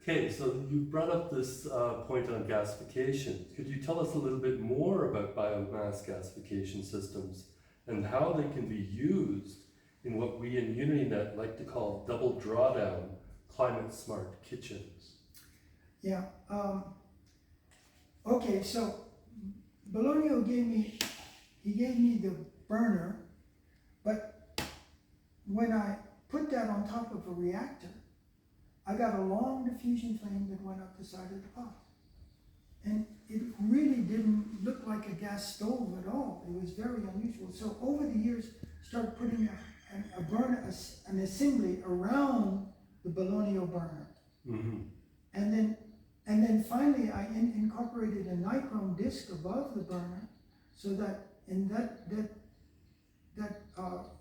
Okay, so you brought up this point on gasification. Could you tell us a little bit more about biomass gasification systems and how they can be used in what we in UnityNet like to call double drawdown climate smart kitchens? Yeah. Okay, so Bologna gave me the burner, but when I put that on top of a reactor, I got a long diffusion flame that went up the side of the pot. And it really didn't look like a gas stove at all. It was very unusual. So over the years, started putting a burner, an assembly around the Bologna burner. Mm-hmm. And then finally I incorporated a nichrome disc above the burner so that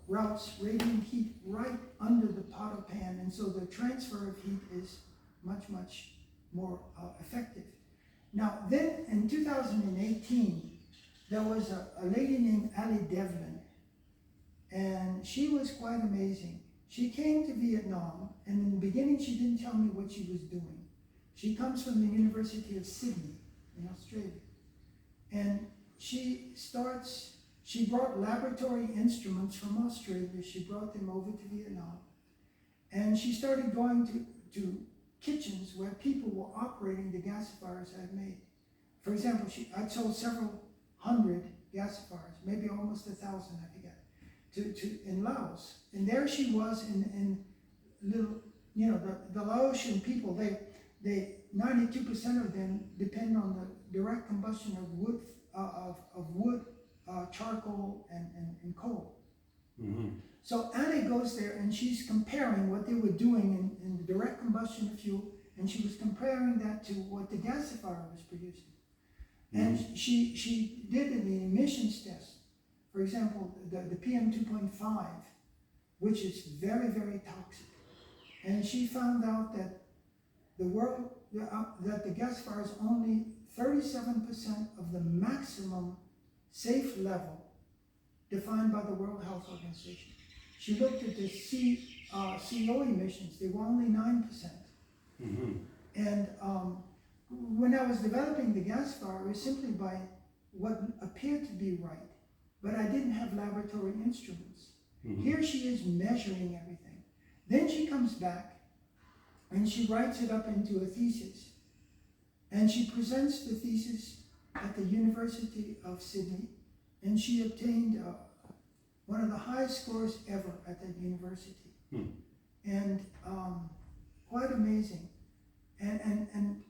routes radiant heat right under the pot or pan, and so the transfer of heat is much more effective. Now then in 2018 there was a lady named Ali Devlin, and she was quite amazing. She came to Vietnam, and in the beginning she didn't tell me what she was doing. She comes from the University of Sydney in Australia, and she brought laboratory instruments from Australia. She brought them over to Vietnam, and she started going to kitchens where people were operating the gasifiers I'd made. For example, I'd sold several hundred gasifiers, maybe almost 1,000, I forget, in Laos. And there she was in little, the Laotian people, they 92% of them depend on the direct combustion of wood, charcoal, and coal. Mm-hmm. So Annie goes there and she's comparing what they were doing in the direct combustion of fuel, and she was comparing that to what the gasifier was producing. Mm-hmm. And she did the emissions test. For example, the PM 2.5, which is very, very toxic. And she found out that that the gasifier is only 37% of the maximum safe level defined by the World Health Organization. She looked at the CO emissions; they were only 9%. Mm-hmm. And when I was developing the gasifier, it was simply by what appeared to be right, but I didn't have laboratory instruments. Mm-hmm. Here she is measuring everything. Then she comes back and she writes it up into a thesis. And she presents the thesis at the University of Sydney, and she obtained one of the highest scores ever at that university. And quite amazing. And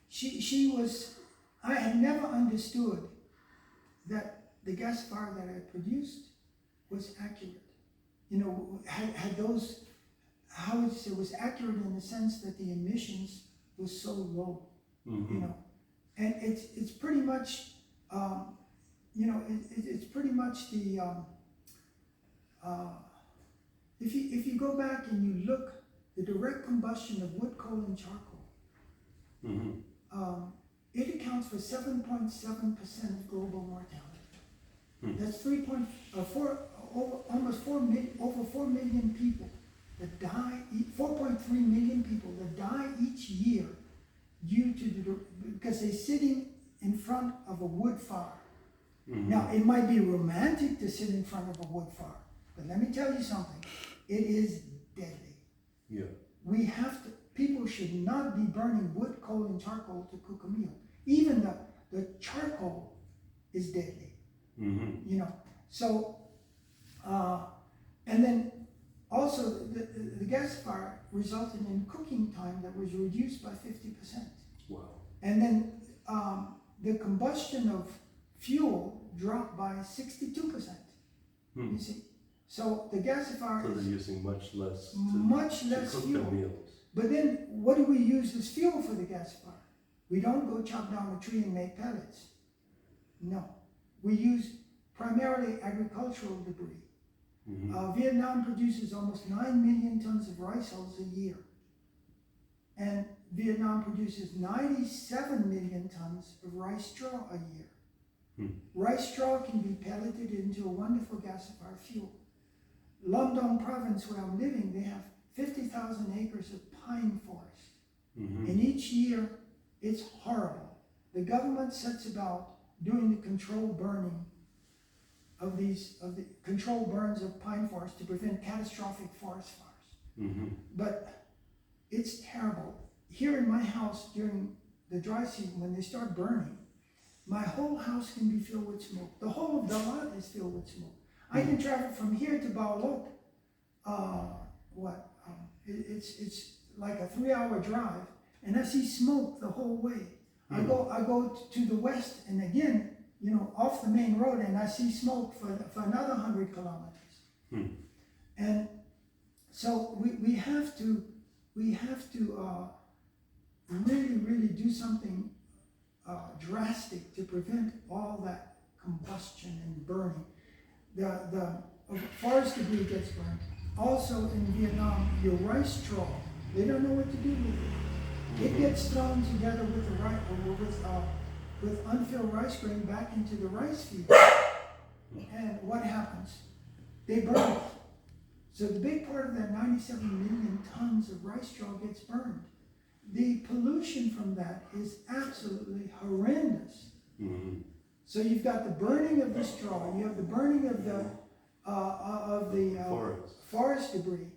she was, I had never understood that the gasifier that I produced was accurate. Had those, how would you say, was accurate in the sense that the emissions was so low. Mm-hmm. And it's pretty much, it's pretty much the, if you go back and you look, the direct combustion of wood, coal, and charcoal, mm-hmm. It accounts for 7.7% of global mortality. Mm-hmm. That's over 4 million people that die, 4.3 million people that die each year due to because they're sitting in front of a wood fire. Mm-hmm. Now, it might be romantic to sit in front of a wood fire, but let me tell you something, it is deadly. Yeah. People should not be burning wood, coal, and charcoal to cook a meal. Even the charcoal is deadly. Mm-hmm. So, and then also the gasifier resulted in cooking time that was reduced by 50%. Wow. And then the combustion of fuel dropped by 62%. You see? So the gasifier So they're using much less to cook fuel. their meals. But then what do we use as fuel for the gasifier? We don't go chop down a tree and make pellets. No. We use primarily agricultural debris. Mm-hmm. Vietnam produces almost 9 million tons of rice hulls a year. And Vietnam produces 97 million tons of rice straw a year. Rice straw can be pelleted into a wonderful gasifier fuel. Long Dong province where I'm living, they have 50,000 acres of pine forest. Mm-hmm. And each year, it's horrible. The government sets about doing the control burning of the control burns of pine forest to prevent catastrophic forest fires. Mm-hmm. But it's terrible. Here in my house during the dry season, when they start burning, my whole house can be filled with smoke. The whole of Dalat is filled with smoke. I can travel from here to Dalat. It's like a 3-hour drive, and I see smoke the whole way. I go to the west, and again, you know, off the main road, and I see smoke for another 100 kilometers. And so we have to really do something drastic to prevent all that combustion and burning. The forest debris gets burned. Also in Vietnam, your rice straw, they don't know what to do with it. It gets thrown together with the with unfilled rice grain back into the rice field. And what happens? They burn it. So the big part of that 97 million tons of rice straw gets burned. The pollution from that is absolutely horrendous. Mm-hmm. So you've got the burning of the straw, you have the burning of the forest debris,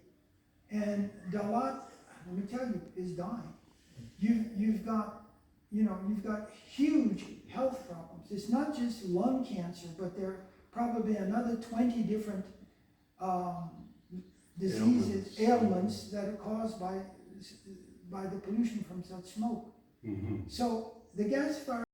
and Dalat, let me tell you, is dying. You've got huge health problems. It's not just lung cancer, but there are probably another 20 different diseases, ailments that are caused by the pollution from such smoke. Mm-hmm. So the gasifier